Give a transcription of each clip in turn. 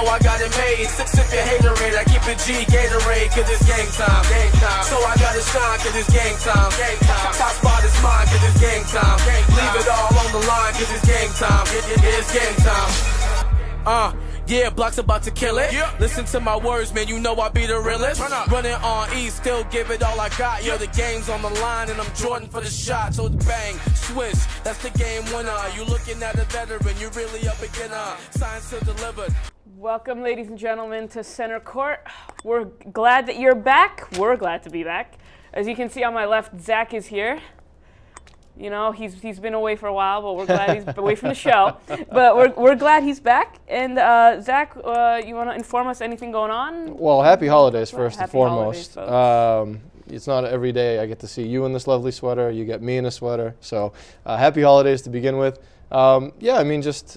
know I got it made. Six if you haterade, I keep it G, Gatorade, cause it's game time. So I gotta shine, cause it's game time. Top spot is mine, cause it's game time. Leave it all on the line, cause it's game time. It's game time. Yeah, Block's about to kill it. Yeah. Listen to my words, man, you know I be the realest. Running on E, still give it all I got. Yo, the game's on the line, and I'm Jordan for the shot. So bang, swish, that's the game winner. You looking at a veteran, you really a beginner. Signs still delivered. Welcome, ladies and gentlemen, to Center Court. We're glad that you're back. We're glad to be back. As you can see on my left, Zach is here. You know, he's been away for a while, but we're glad he's away from the show. But we're glad he's back. And Zach, you want to inform us anything going on? Well, happy holidays first and foremost. Holidays, it's not every day I get to see you in this lovely sweater. You get me in a sweater. So happy holidays to begin with. Yeah, I mean, just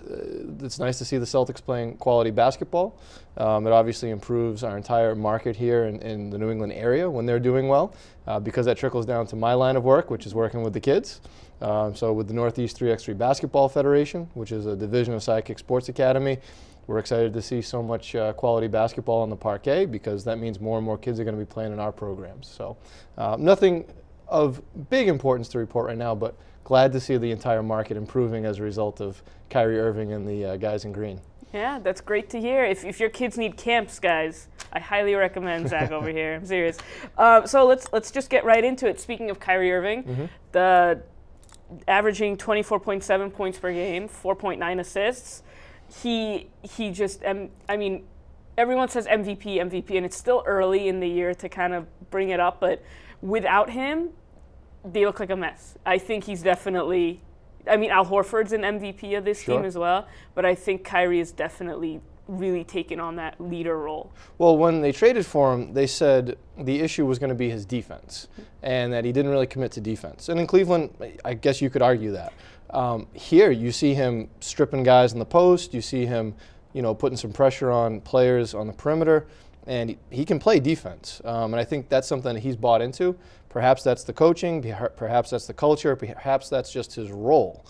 it's nice to see the Celtics playing quality basketball. It obviously improves our entire market here in the New England area when they're doing well, because that trickles down to my line of work, which is working with the kids. So with the Northeast 3x3 Basketball Federation, which is a division of Sidekick Sports Academy, we're excited to see so much quality basketball on the parquet, because that means more and more kids are going to be playing in our programs. So nothing of big importance to report right now, but glad to see the entire market improving as a result of Kyrie Irving and the guys in green. Yeah, that's great to hear. If your kids need camps, guys, I highly recommend Zach over here. I'm serious. So let's just get right into it. Speaking of Kyrie Irving, the averaging 24.7 points per game, 4.9 assists. He just, I mean, everyone says MVP, and it's still early in the year to kind of bring it up, but without him, they look like a mess. I think he's definitely, I mean, Al Horford's an MVP of this team as well, but I think Kyrie is definitely really taken on that leader role. Well, when they traded for him, they said the issue was going to be his defense and that he didn't really commit to defense. And in Cleveland, I guess you could argue that. Here, you see him stripping guys in the post. You see him, putting some pressure on players on the perimeter, and he can play defense. And I think that's something that he's bought into. Perhaps that's the coaching, perhaps that's the culture, perhaps that's just his role.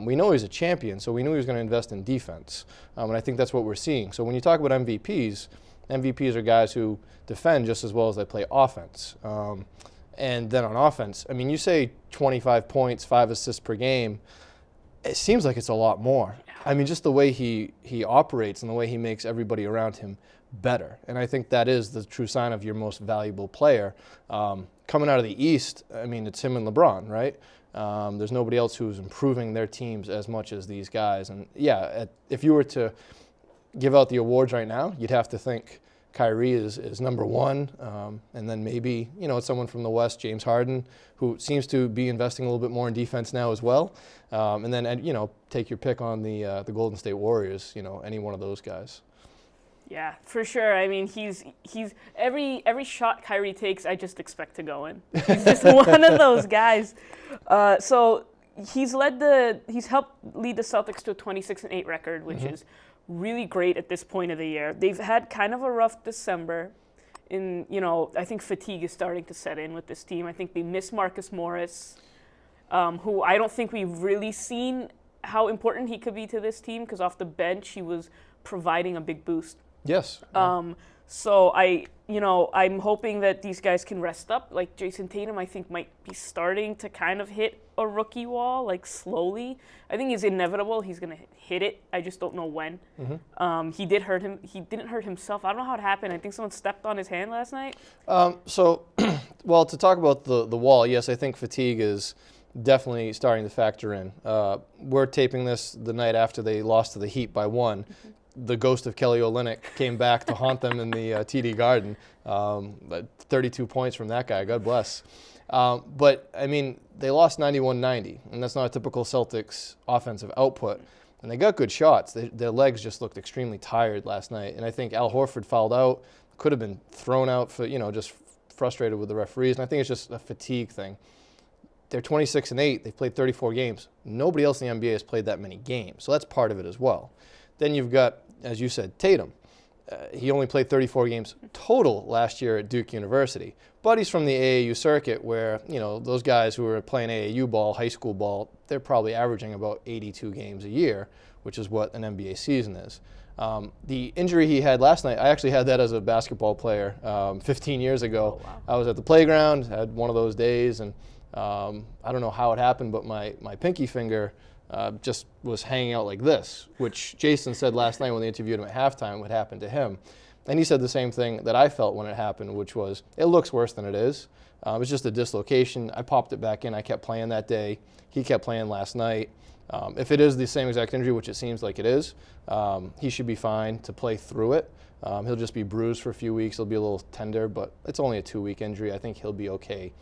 We know he's a champion, so we knew he was going to invest in defense. And I think that's what we're seeing. So when you talk about MVPs are guys who defend just as well as they play offense. And then on offense, I mean, you say 25 points, 5 assists per game, it seems like it's a lot more. I mean, just the way he operates and the way he makes everybody around him better. And I think that is the true sign of your most valuable player. Coming out of the East, I mean, it's him and LeBron, right? There's nobody else who's improving their teams as much as these guys. And yeah, if you were to give out the awards right now, you'd have to think Kyrie is number one. And then maybe, it's someone from the West, James Harden, who seems to be investing a little bit more in defense now as well. And then, take your pick on the Golden State Warriors, any one of those guys. Yeah, for sure. I mean, he's every shot Kyrie takes, I just expect to go in. He's just one of those guys. So he's helped lead the Celtics to a 26-8 record, which is really great at this point of the year. They've had kind of a rough December. I think fatigue is starting to set in with this team. I think they miss Marcus Morris, who I don't think we've really seen how important he could be to this team, because off the bench he was providing a big boost. Yes. So I'm hoping that these guys can rest up. Like Jason Tatum, I think might be starting to kind of hit a rookie wall, like slowly. I think it's inevitable. He's going to hit it. I just don't know when. He didn't hurt himself. I don't know how it happened. I think someone stepped on his hand last night. Well, to talk about the wall, yes, I think fatigue is definitely starting to factor in. We're taping this the night after they lost to the Heat by 1. The ghost of Kelly Olynyk came back to haunt them in the TD Garden. 32 points from that guy, God bless. But, I mean, they lost 91-90, and that's not a typical Celtics offensive output. And they got good shots. Their legs just looked extremely tired last night. And I think Al Horford fouled out, could have been thrown out for, just frustrated with the referees. And I think it's just a fatigue thing. They're 26-8. They've played 34 games. Nobody else in the NBA has played that many games. So that's part of it as well. Then you've got, as you said, Tatum. He only played 34 games total last year at Duke University. But he's from the AAU circuit where, those guys who are playing AAU ball, high school ball, they're probably averaging about 82 games a year, which is what an NBA season is. The injury he had last night, I actually had that as a basketball player 15 years ago. Oh, wow. I was at the playground, had one of those days, and I don't know how it happened, but my pinky finger just was hanging out like this, which Jason said last night when they interviewed him at halftime would happen to him. And he said the same thing that I felt when it happened, which was, it looks worse than it is. It's just a dislocation. I popped it back in. I kept playing that day. He kept playing last night. If it is the same exact injury, which it seems like it is, he should be fine to play through it. He'll just be bruised for a few weeks. He'll be a little tender, but it's only a 2-week injury. I think he'll be okay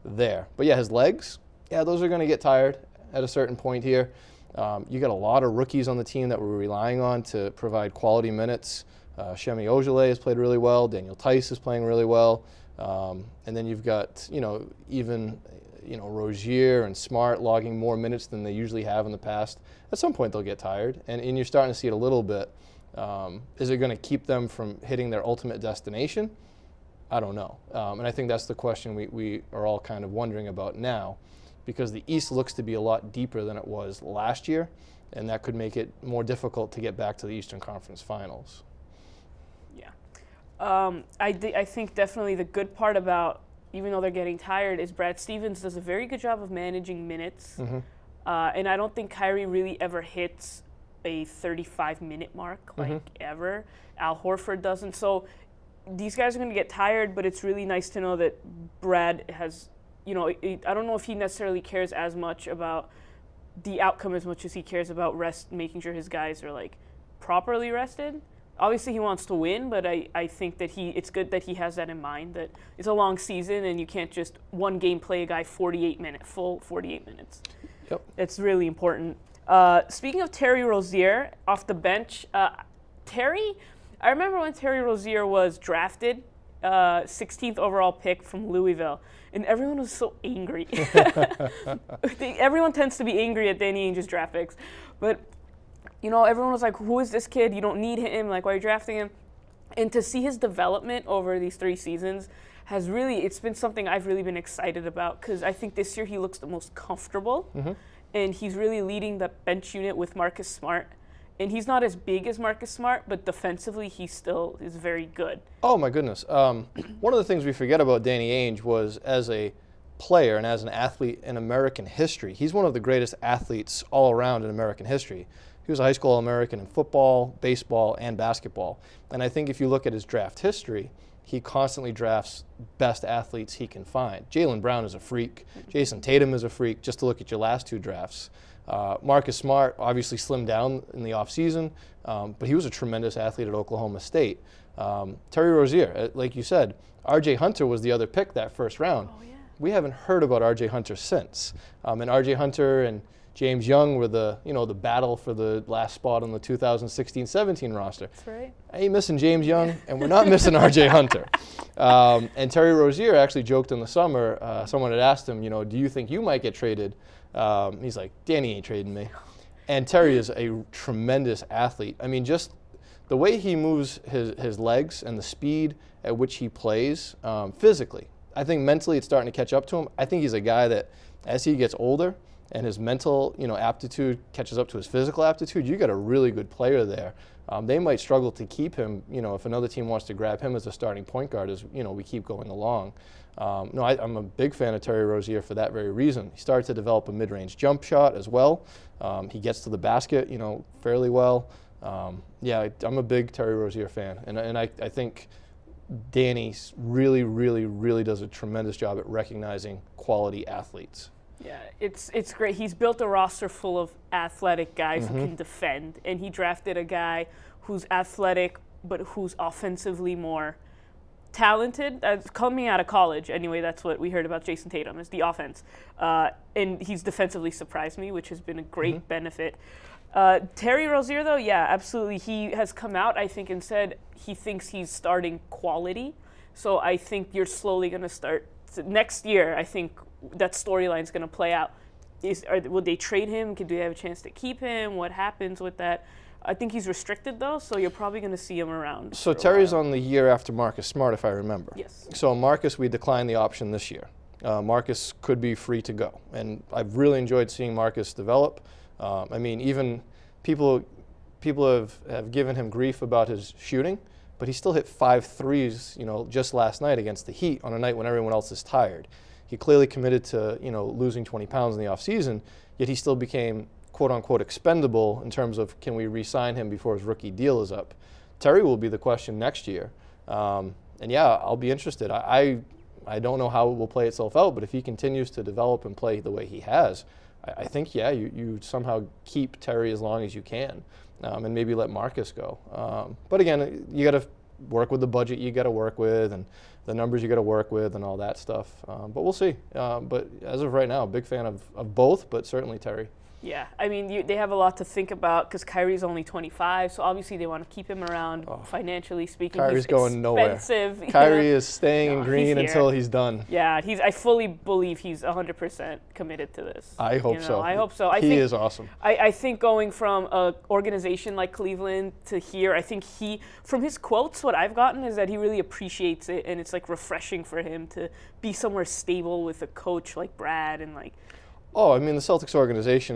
there. But yeah, his legs, yeah, those are going to get tired at a certain point here. You got a lot of rookies on the team that we're relying on to provide quality minutes. Shemi Ojale has played really well. Daniel Tice is playing really well. And then you've got, even Rozier and Smart logging more minutes than they usually have in the past. At some point they'll get tired, and you're starting to see it a little bit. Is it going to keep them from hitting their ultimate destination? I don't know. And I think that's the question we are all kind of wondering about now, because the East looks to be a lot deeper than it was last year, and that could make it more difficult to get back to the Eastern Conference Finals. Yeah. I think definitely the good part about, even though they're getting tired, is Brad Stevens does a very good job of managing minutes. Mm-hmm. And I don't think Kyrie really ever hits a 35-minute mark, like ever. Al Horford doesn't. So these guys are going to get tired, but it's really nice to know that Brad has, I don't know if he necessarily cares as much about the outcome as much as he cares about making sure his guys are like properly rested. Obviously he wants to win, but I think that it's good that he has that in mind, that it's a long season and you can't just one game play a guy full 48 minutes. Yep. It's really important. Speaking of Terry Rozier off the bench, I remember when Terry Rozier was drafted, 16th overall pick from Louisville, and everyone was so angry. Everyone tends to be angry at Danny Ainge's draft picks, but everyone was like, who is this kid? You don't need him. Like, why are you drafting him? And to see his development over these 3 seasons it's been something I've really been excited about, because I think this year he looks the most comfortable, and he's really leading the bench unit with Marcus Smart. And he's not as big as Marcus Smart, but defensively he still is very good. Oh, my goodness. One of the things we forget about Danny Ainge was, as a player and as an athlete in American history, he's one of the greatest athletes all around in American history. He was a high school All-American in football, baseball, and basketball. And I think if you look at his draft history, he constantly drafts best athletes he can find. Jaylen Brown is a freak. Jason Tatum is a freak, just to look at your last 2 drafts. Marcus Smart obviously slimmed down in the offseason, but he was a tremendous athlete at Oklahoma State. Terry Rozier, like you said, R.J. Hunter was the other pick that first round. Oh, yeah. We haven't heard about R.J. Hunter since. And R.J. Hunter and James Young were the battle for the last spot on the 2016-17 roster. That's right. I ain't missing James Young, and we're not missing R.J. Hunter. And Terry Rozier actually joked in the summer, someone had asked him, do you think you might get traded? He's like, Danny ain't trading me. And Terry is a tremendous athlete. I mean, just the way he moves his legs and the speed at which he plays physically. I think mentally it's starting to catch up to him. I think he's a guy that, as he gets older and his mental aptitude catches up to his physical aptitude, you got a really good player there. They might struggle to keep him, if another team wants to grab him as a starting point guard as, we keep going along. I'm a big fan of Terry Rozier for that very reason. He started to develop a mid-range jump shot as well. He gets to the basket, fairly well. I'm a big Terry Rozier fan, and I think Danny really, really, really does a tremendous job at recognizing quality athletes. Yeah, it's great. He's built a roster full of athletic guys who can defend, and he drafted a guy who's athletic but who's offensively more talented. Coming out of college, anyway, that's what we heard about Jason Tatum, is the offense. And he's defensively surprised me, which has been a great benefit. Terry Rozier, though, yeah, absolutely. He has come out, I think, and said he thinks he's starting quality. So I think you're slowly going to start. Next year, I think that storyline's going to play out. Will they trade him? Do they have a chance to keep him? What happens with that? I think he's restricted, though, so you're probably going to see him around. So Terry's on the year after Marcus Smart, if I remember. Yes. So Marcus, we declined the option this year. Marcus could be free to go. And I've really enjoyed seeing Marcus develop. Even people people have given him grief about his shooting, but he still hit 5 threes, just last night against the Heat on a night when everyone else is tired. He clearly committed to, losing 20 pounds in the offseason, yet he still became, quote-unquote, expendable in terms of can we re-sign him before his rookie deal is up. Terry will be the question next year. And yeah, I'll be interested. I don't know how it will play itself out, but if he continues to develop and play the way he has, I think, yeah, you somehow keep Terry as long as you can, and maybe let Marcus go. But again, you got to work with the budget you got to work with and the numbers you got to work with and all that stuff. But we'll see. But as of right now, big fan of both, but certainly Terry. Yeah, I mean, they have a lot to think about because Kyrie's only 25, so obviously they want to keep him around financially speaking. Kyrie's going expensive, nowhere. Kyrie is staying in green until he's done. Yeah, I fully believe he's 100% committed to this. I hope so. I hope so. He is awesome. I think going from an organization like Cleveland to here, I think from his quotes, what I've gotten is that he really appreciates it, and it's like refreshing for him to be somewhere stable with a coach like Brad and like. Oh, I mean, the Celtics organization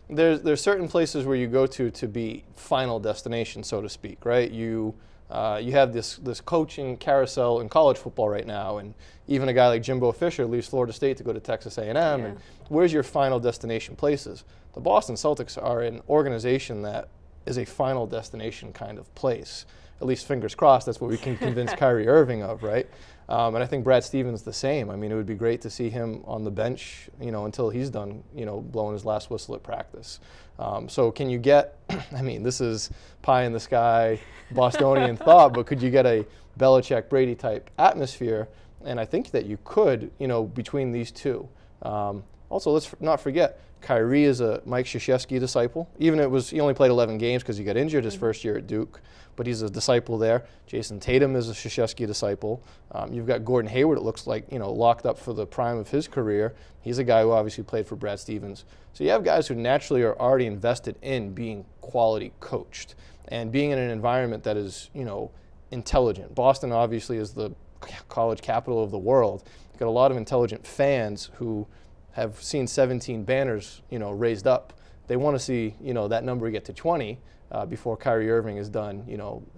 there's certain places where you go to be final destination, so to speak, right? You have this coaching carousel in college football right now, and even a guy like Jimbo Fisher leaves Florida State to go to Texas A&M, and where's your final destination places? The Boston Celtics are an organization that is a final destination kind of place. At least fingers crossed, that's what we can convince Kyrie Irving of, right? And I think Brad Stevens the same. I mean, it would be great to see him on the bench, until he's done, blowing his last whistle at practice. So can you get, I mean, this is pie in the sky, Bostonian thought, but could you get a Belichick-Brady type atmosphere? And I think that you could, between these two. Also, let's not forget, Kyrie is a Mike Krzyzewski disciple. He only played 11 games because he got injured his first year at Duke, but he's a disciple there. Jason Tatum is a Krzyzewski disciple. You've got Gordon Hayward, it looks like, locked up for the prime of his career. He's a guy who obviously played for Brad Stevens. So you have guys who naturally are already invested in being quality coached and being in an environment that is, intelligent. Boston obviously is the college capital of the world. You've got a lot of intelligent fans who have seen 17 banners, raised up. They want to see, that number get to 20 before Kyrie Irving is done,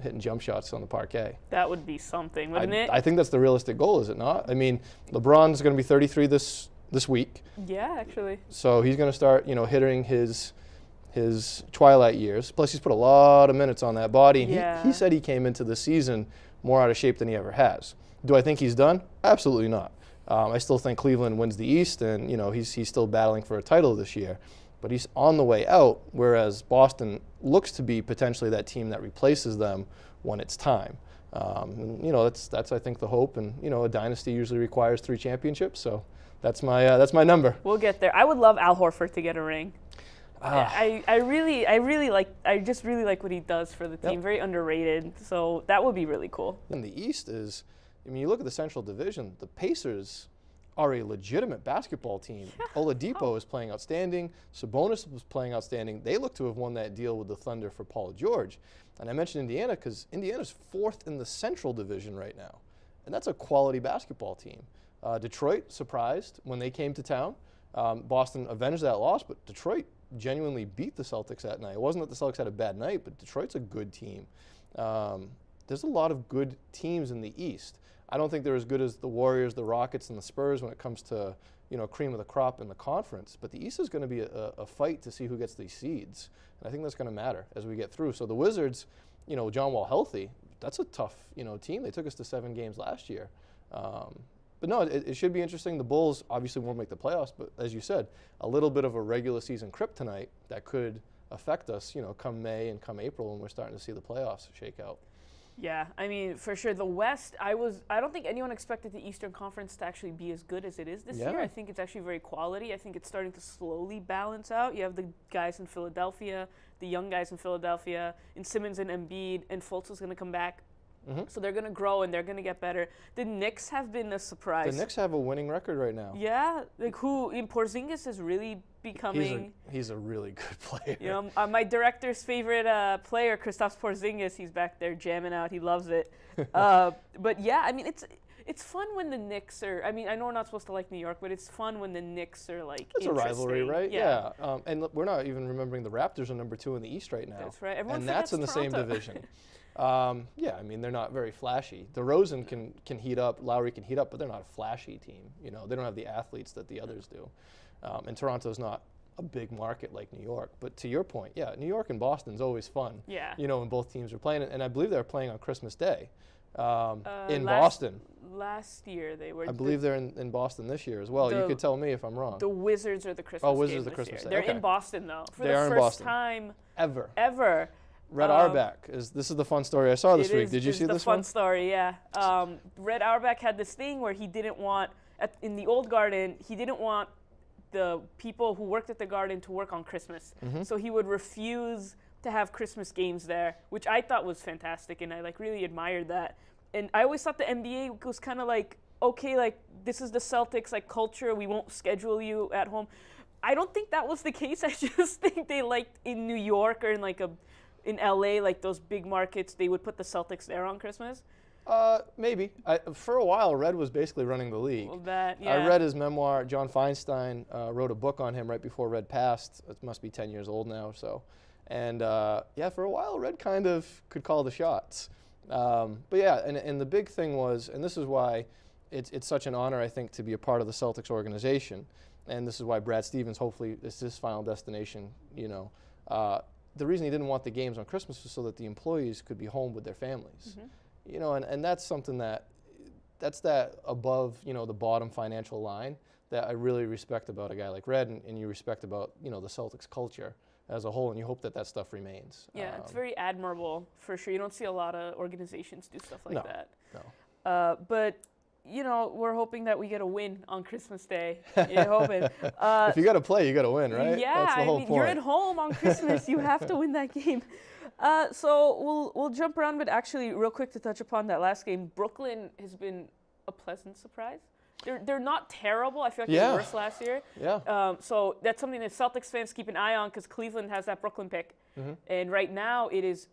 hitting jump shots on the parquet. That would be something, wouldn't it? I think that's the realistic goal, is it not? I mean, LeBron's going to be 33 this week. Yeah, actually. So he's going to start, hitting his twilight years. Plus, he's put a lot of minutes on that body. And he said he came into the season more out of shape than he ever has. Do I think he's done? Absolutely not. I still think Cleveland wins the East, and he's still battling for a title this year. But he's on the way out, whereas Boston looks to be potentially that team that replaces them when it's time. That's I think the hope, and a dynasty usually requires 3 championships, so that's my number. We'll get there. I would love Al Horford to get a ring. I just really like what he does for the team. Yep. Very underrated. So that would be really cool. And the East is, you look at the Central Division, the Pacers are a legitimate basketball team. Oladipo is playing outstanding. Sabonis was playing outstanding. They look to have won that deal with the Thunder for Paul George. And I mentioned Indiana because Indiana's 4th in the Central Division right now. And that's a quality basketball team. Detroit surprised when they came to town. Boston avenged that loss, but Detroit genuinely beat the Celtics that night. It wasn't that the Celtics had a bad night, but Detroit's a good team. There's a lot of good teams in the East. I don't think they're as good as the Warriors, the Rockets, and the Spurs when it comes to, cream of the crop in the conference. But the East is going to be a fight to see who gets these seeds. And I think that's going to matter as we get through. So the Wizards, John Wall healthy, that's a tough, team. They took us to 7 games last year. But no, it should be interesting. The Bulls obviously won't make the playoffs, but as you said, a little bit of a regular season kryptonite that could affect us, come May and come April when we're starting to see the playoffs shake out. Yeah, I mean, for sure. The West, I don't think anyone expected the Eastern Conference to actually be as good as it is this year. I think it's actually very quality. I think it's starting to slowly balance out. You have the guys in Philadelphia, the young guys in Philadelphia, and Simmons and Embiid, and Fultz is going to come back. Mm-hmm. So they're going to grow and they're going to get better. The Knicks have been a surprise. The Knicks have a winning record right now. Yeah, Porzingis is really becoming. He's a really good player. My director's favorite player, Kristaps Porzingis, he's back there jamming out. He loves it. But yeah, I mean, it's It's fun when the Knicks are. I mean, I know we're not supposed to like New York, but it's fun when the Knicks are like. It's a rivalry, interesting. right? Yeah. And look, we're not even remembering the Raptors are number 2 in the East right now. That's right. Everyone and that's in the forgets same Toronto. division. Yeah, I mean, they're not very flashy. DeRozan can heat up, Lowry can heat up, but they're not a flashy team. You know, they don't have the athletes that the others do. And Toronto's not a big market like New York. But to your point, yeah, New York and Boston's always fun. Yeah. You know, when both teams are playing. And I believe they were playing on Christmas Day in Boston. Last year they were. I believe they're in Boston this year as well. You could tell me if I'm wrong. The Wizards are the Christmas. Wizards game the Christmas this Day. year. They're Okay. in Boston though for They the are in first Boston. time Ever. Red Um, Auerbach this is the fun story I saw this week. Did you see the this fun one? story? Yeah. Red Auerbach had this thing where he didn't want in the old Garden. He didn't want the people who worked at the Garden to work on Christmas, so he would refuse to have Christmas games there, which I thought was fantastic, and I like really admired that. And I always thought the NBA was kind of like, okay, like this is the Celtics like culture. We won't schedule you at home. I don't think that was the case. I just think they liked in New York or in in LA, like those big markets, they would put the Celtics there on Christmas. Maybe. For a while, Red was basically running the league. Well, yeah. I read his memoir. John Feinstein wrote a book on him right before Red passed. It must be 10 years old now or so. And yeah, for a while, Red kind of could call the shots. But yeah, and the big thing was, and this is why it's such an honor, I think, to be a part of the Celtics organization. And this is why Brad Stevens, hopefully, is his final destination. You know, the reason he didn't want the games on Christmas was so that the employees could be home with their families. You know, and that's something that's that above, you know, the bottom financial line that I really respect about a guy like Red, and you respect about, you know, the Celtics culture as a whole, and you hope that stuff remains. Yeah, it's very admirable for sure. You don't see a lot of organizations do stuff like that. No. But you know, we're hoping that we get a win on Christmas Day. You're hoping. If you got to play, you got to win, right? Yeah, That's the whole point. You're at home on Christmas. You have to win that game. So we'll jump around, but actually, real quick to touch upon that last game, Brooklyn has been a pleasant surprise. They're not terrible. I feel like they were worse last year. Yeah. So that's something that Celtics fans keep an eye on because Cleveland has that Brooklyn pick, and right now it is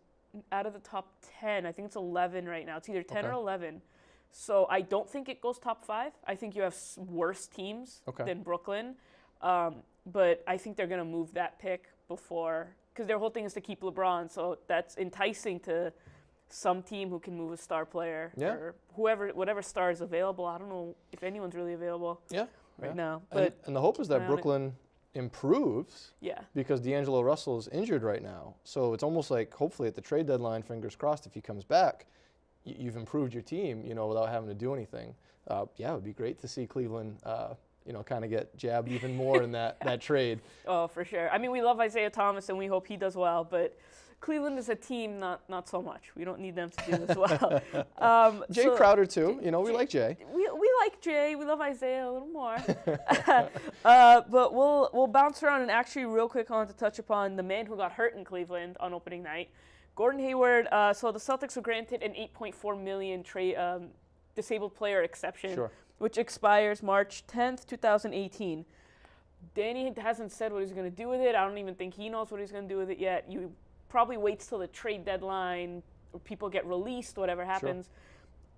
out of the top 10. I think it's 11 right now. It's either 10 or 11. So I don't think it goes top 5. I think you have worse teams than Brooklyn. But I think they're going to move that pick before, because their whole thing is to keep LeBron. So that's enticing to some team who can move a star player or whatever star is available. I don't know if anyone's really available right now. But and the hope is that Brooklyn improves because D'Angelo Russell is injured right now. So it's almost like, hopefully at the trade deadline, fingers crossed, if he comes back, you've improved your team, you know, without having to do anything. Yeah, it would be great to see Cleveland, you know, kind of get jabbed even more in that trade. Oh, for sure. I mean, we love Isaiah Thomas and we hope he does well, but Cleveland is a team not so much. We don't need them to do as well. Jay Crowder too. You know, we like Jay. We like Jay. We love Isaiah a little more. But we'll bounce around, and actually real quick I want to touch upon the man who got hurt in Cleveland on opening night. Gordon Hayward, so the Celtics were granted an $8.4 million disabled player exception, which expires March 10th, 2018. Danny hasn't said what he's going to do with it. I don't even think he knows what he's going to do with it yet. You probably waits till the trade deadline, or people get released, whatever happens.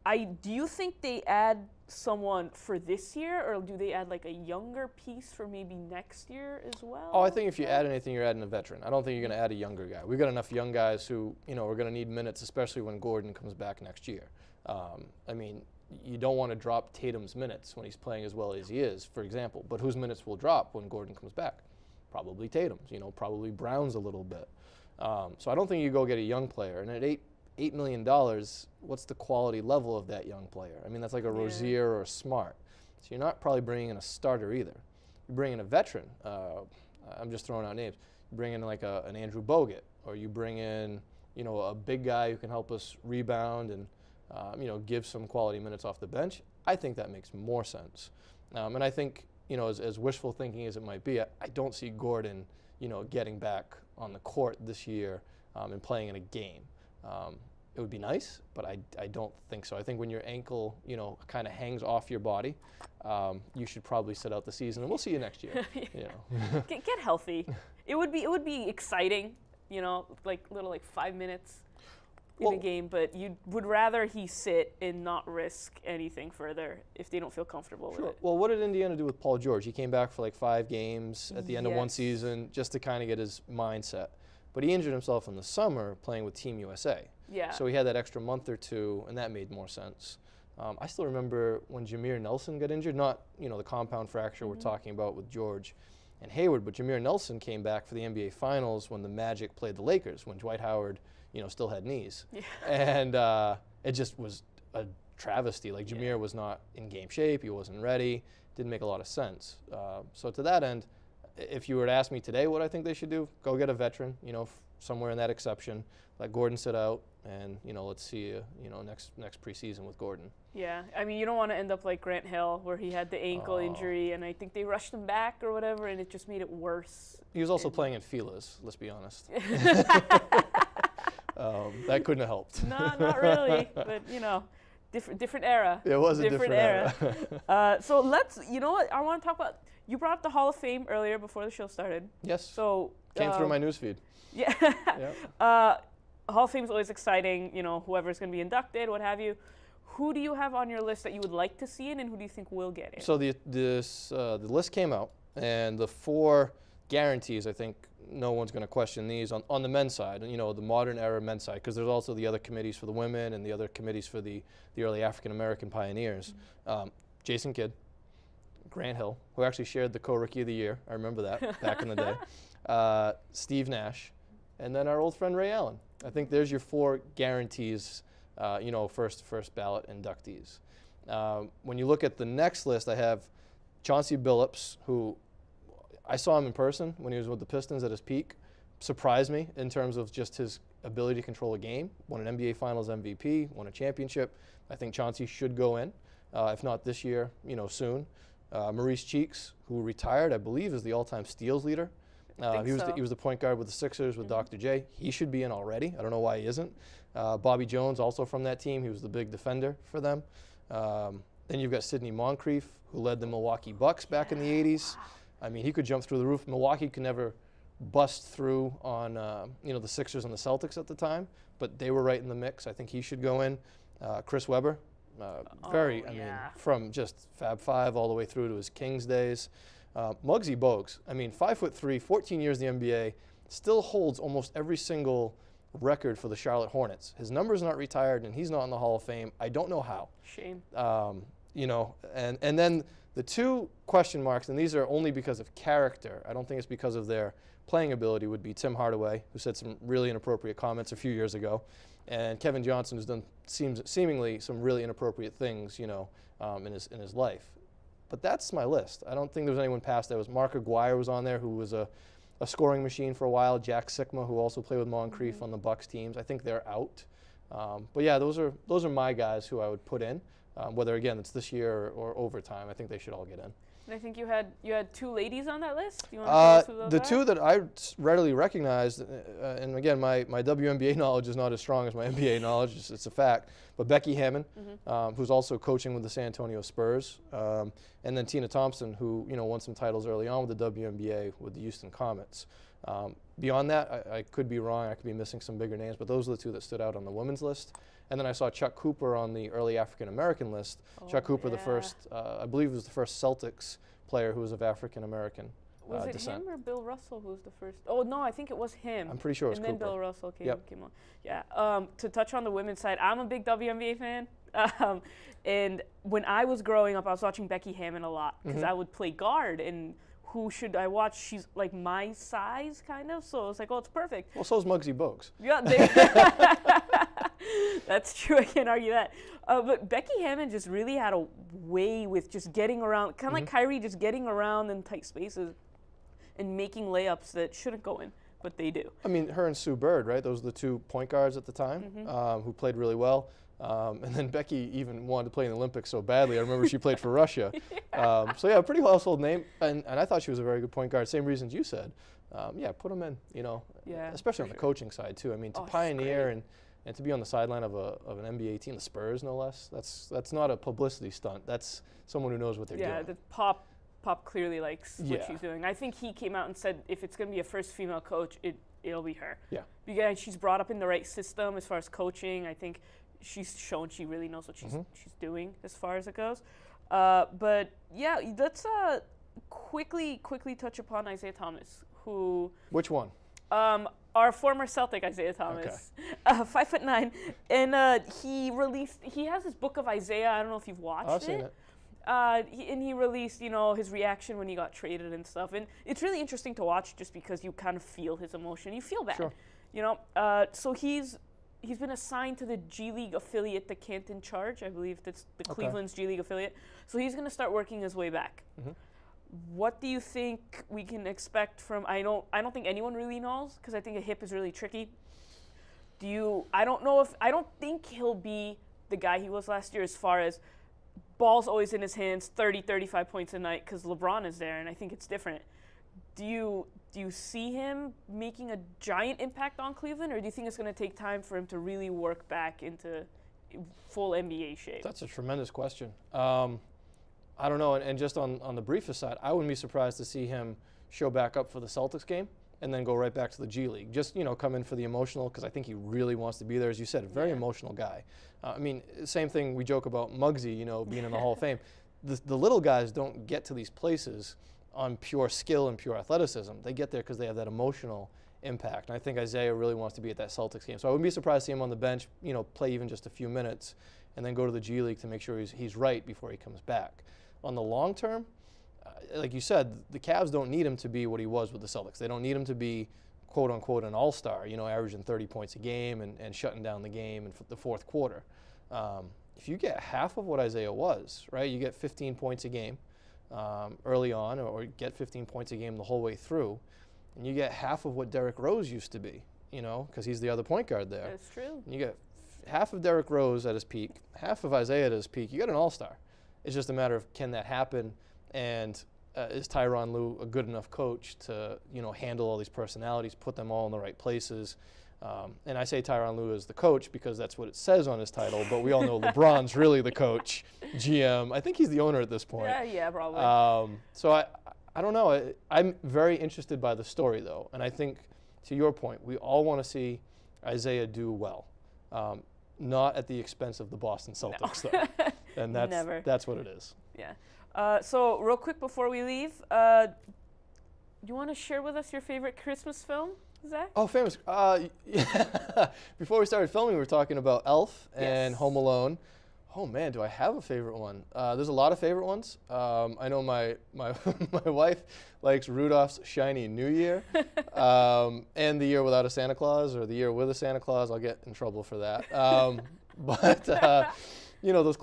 Do you think they add someone for this year, or do they add like a younger piece for maybe next year as well? Oh, I think if you add anything, you're adding a veteran. I don't think you're going to add a younger guy. We've got enough young guys who, you know, are going to need minutes, especially when Gordon comes back next year. I mean, you don't want to drop Tatum's minutes when he's playing as well as he is, for example. But whose minutes will drop when Gordon comes back? Probably Tatum's, you know, probably Brown's a little bit. So I don't think you go get a young player. And at $8 million, what's the quality level of that young player? I mean, that's like a Rozier or a Smart. So you're not probably bringing in a starter either. You're bringing a veteran. I'm just throwing out names. You bring in like an Andrew Bogut, or you bring in, you know, a big guy who can help us rebound and, you know, give some quality minutes off the bench. I think that makes more sense. And I think, you know, as wishful thinking as it might be, I don't see Gordon, you know, getting back on the court this year and playing in a game. It would be nice, but I don't think so. I think when your ankle, you know, kind of hangs off your body, you should probably sit out the season, and we'll see you next year. You know. Get healthy. It would be exciting, you know, like 5 minutes. in a game, but you would rather he sit and not risk anything further if they don't feel comfortable with it. Well, what did Indiana do with Paul George? He came back for like 5 games at the end of one season just to kind of get his mindset. But he injured himself in the summer playing with Team USA. Yeah. So he had that extra month or 2, and that made more sense. I still remember when Jameer Nelson got injured, not the compound fracture we're talking about with George and Hayward, but Jameer Nelson came back for the NBA Finals when the Magic played the Lakers, when Dwight Howard, still had knees. Yeah. And it just was a travesty. Like, Jameer was not in game shape. He wasn't ready. Didn't make a lot of sense. So to that end, if you were to ask me today what I think they should do, go get a veteran, somewhere in that exception. Let Gordon sit out, and, let's see, next preseason with Gordon. Yeah, I mean, you don't want to end up like Grant Hill, where he had the ankle injury, and I think they rushed him back or whatever, and it just made it worse. He was also playing in Fila's, let's be honest. That couldn't have helped. No, not really, but, different era. It was a different era. So let's, you know what, I want to talk about, you brought up the Hall of Fame earlier before the show started. Yes. So came through my newsfeed. Yeah. Hall of Fame is always exciting, whoever's going to be inducted, what have you. Who do you have on your list that you would like to see in, and who do you think will get in? So the list came out, and the 4 guarantees, I think no one's going to question these on the men's side, the modern era men's side, because there's also the other committees for the women and the other committees for the early African American pioneers. Jason Kidd, Grant Hill, who actually shared the co-rookie of the year. I remember that back in the day. Steve Nash, and then our old friend Ray Allen. I think there's your 4 guarantees. First ballot inductees. When you look at the next list, I have Chauncey Billups, who I saw him in person when he was with the Pistons at his peak. Surprised me in terms of just his ability to control a game. Won an NBA Finals MVP, won a championship. I think Chauncey should go in, if not this year, soon. Maurice Cheeks, who retired, I believe, is the all-time steals leader. He was the point guard with the Sixers with Dr. J. He should be in already. I don't know why he isn't. Bobby Jones, also from that team. He was the big defender for them. Then you've got Sidney Moncrief, who led the Milwaukee Bucks back in the 80s. I mean, he could jump through the roof. Milwaukee could never bust through on the Sixers and the Celtics at the time, but they were right in the mix. I think he should go in. Chris Webber, from just Fab Five all the way through to his Kings days. Muggsy Bogues, 5'3", 14 years in the NBA, still holds almost every single record for the Charlotte Hornets. His number's not retired, and he's not in the Hall of Fame. I don't know how. Shame. And then the 2 question marks, and these are only because of character. I don't think it's because of their playing ability, would be Tim Hardaway, who said some really inappropriate comments a few years ago, and Kevin Johnson, who's done seemingly some really inappropriate things, in his life. But that's my list. I don't think there was anyone past that. Mark Aguirre was on there, who was a scoring machine for a while. Jack Sikma, who also played with Moncrief on the Bucks teams. I think they're out. But yeah, those are my guys who I would put in. Whether again it's this year or overtime, I think they should all get in. And I think you had 2 ladies on that list. Do you want to tell us who those the are? 2 that I readily recognized, and again, my WNBA knowledge is not as strong as my NBA knowledge. It's a fact. But Becky Hammon, who's also coaching with the San Antonio Spurs, and then Tina Thompson, who won some titles early on with the WNBA with the Houston Comets. Beyond that, I could be wrong. I could be missing some bigger names, but those are the 2 that stood out on the women's list. And then I saw Chuck Cooper on the early African American list. Chuck Cooper, the first, I believe, was the first Celtics player who was of African American Was it descent. him or Bill Russell who was the first? Oh, no, I think it was him. I'm pretty sure it was Cooper. And then Cooper. Bill Russell came on. Yeah. To touch on the women's side, I'm a big WNBA fan. And when I was growing up, I was watching Becky Hammon a lot because I would play guard, and who should I watch? She's like my size, kind of. So I was like, oh, it's perfect. Well, so is Muggsy Bogues. Yeah, that's true. I can't argue that. But Becky Hammon just really had a way with just getting around, kind of like Kyrie, just getting around in tight spaces and making layups that shouldn't go in, but they do. I mean, her and Sue Bird, right? Those were the 2 point guards at the time who played really well. And then Becky even wanted to play in the Olympics so badly. I remember she played for Russia. So yeah, pretty household name. And I thought she was a very good point guard. Same reasons you said. Put them in, especially on the coaching side too. I mean, to pioneer and to be on the sideline of an NBA team, the Spurs no less, that's not a publicity stunt. That's someone who knows what they're doing. Yeah, the Pop clearly likes what she's doing. I think he came out and said if it's going to be a first female coach, it'll be her. Yeah. Because she's brought up in the right system as far as coaching. I think she's shown she really knows what she's doing as far as it goes. But yeah, let's quickly touch upon Isaiah Thomas, who. Which one? Our former Celtic Isaiah Thomas, 5'9", and he has his book of Isaiah. I don't know if you've watched it. I've seen it. He released, his reaction when he got traded and stuff, and it's really interesting to watch just because you kind of feel his emotion. You feel bad, Sure. So he's been assigned to the G League affiliate, the Canton Charge. I believe that's the Cleveland's G League affiliate. So he's going to start working his way back. Mm-hmm. What do you think we can expect from? I don't think anyone really knows because I think a hip is really tricky. I don't think he'll be the guy he was last year as far as ball's always in his hands, 30, 35 points a night because LeBron is there, and I think it's different. Do you see him making a giant impact on Cleveland, or do you think it's going to take time for him to really work back into full NBA shape? That's a tremendous question. I don't know, and just on the briefest side, I wouldn't be surprised to see him show back up for the Celtics game and then go right back to the G League. Just, come in for the emotional, because I think he really wants to be there. As you said, a very emotional guy. Same thing we joke about Muggsy, being in the Hall of Fame. The little guys don't get to these places on pure skill and pure athleticism. They get there because they have that emotional impact. And I think Isaiah really wants to be at that Celtics game. So I wouldn't be surprised to see him on the bench, play even just a few minutes, and then go to the G League to make sure he's right before he comes back. On the long term, like you said, the Cavs don't need him to be what he was with the Celtics. They don't need him to be, quote unquote, an all-star, averaging 30 points a game and shutting down the game in the fourth quarter. If you get half of what Isaiah was, right, you get 15 points a game early on, or get 15 points a game the whole way through, and you get half of what Derrick Rose used to be, because he's the other point guard there. That's true. And you get half of Derrick Rose at his peak, half of Isaiah at his peak, you get an all-star. It's just a matter of, can that happen, and is Tyronn Lue a good enough coach to handle all these personalities, put them all in the right places? And I say Tyronn Lue is the coach because that's what it says on his title, but we all know LeBron's really the coach, GM. I think he's the owner at this point. Yeah, probably. So I don't know. I'm very interested by the story, though, and I think, to your point, we all want to see Isaiah do well, not at the expense of the Boston Celtics, though. And that's what it is. Yeah. So real quick before we leave, you want to share with us your favorite Christmas film, Zach? Oh, famous. Yeah. Before we started filming, we were talking about Elf and Home Alone. Oh man, do I have a favorite one? There's a lot of favorite ones. I know my my wife likes Rudolph's Shiny New Year, and The Year Without a Santa Claus, or The Year with a Santa Claus. I'll get in trouble for that. But those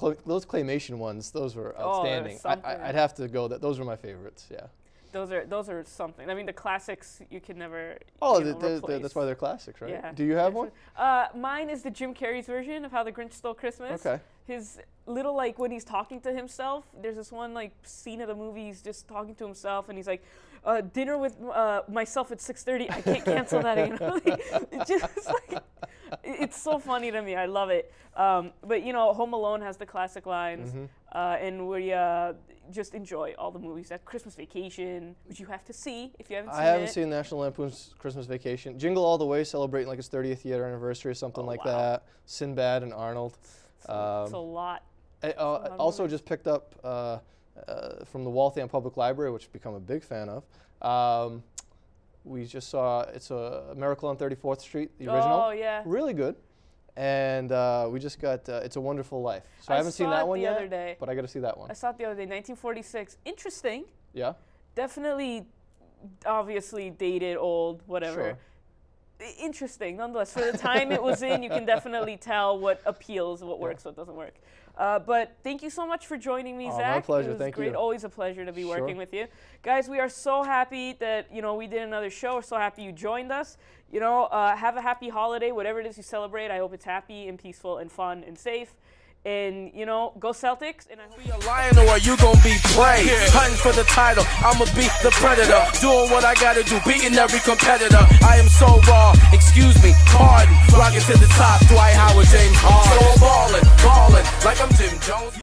claymation ones, those were outstanding. I'd have to go that. Those were my favorites. Yeah. Those are something. I mean, the classics you can never. That's why they're classics, right? Yeah. Do you have one? Mine is the Jim Carrey's version of How the Grinch Stole Christmas. Okay. His little, when he's talking to himself, there's this one scene of the movie, he's just talking to himself, and he's like, dinner with myself at 6:30. I can't cancel that again. It's so funny to me. I love it. But Home Alone has the classic lines, and we just enjoy all the movies. That Christmas Vacation, which you have to see if you haven't seen it. I haven't seen National Lampoon's Christmas Vacation. Jingle All the Way, celebrating its 30th year anniversary or something that. Sinbad and Arnold. It's a lot. I also just picked up from the Waltham Public Library, which I've become a big fan of. We just saw It's a Miracle on 34th Street, the original. Oh, yeah. Really good. And we just got It's a Wonderful Life. So I haven't seen that one yet, other day. but I got to see that one. I saw it the other day, 1946. Interesting. Yeah? Definitely, obviously dated, old, whatever. Sure. Interesting, nonetheless. For the time it was in, you can definitely tell what appeals, what works, what doesn't work. But thank you so much for joining me, Zach. My pleasure. It was Thank great. you. Always a pleasure to be working with you. Guys, we are so happy that, we did another show. We're so happy you joined us. Have a happy holiday, whatever it is you celebrate. I hope it's happy and peaceful and fun and safe. And, go Celtics. And I hope be a lion, or are you gonna be prey? Hunting for the title, I'ma be the predator. Doing what I gotta do, beating every competitor. I am so raw, excuse me, pardon. Rocking to the top, Dwight Howard, James Harden. So I'm ballin', like I'm Jim Jones.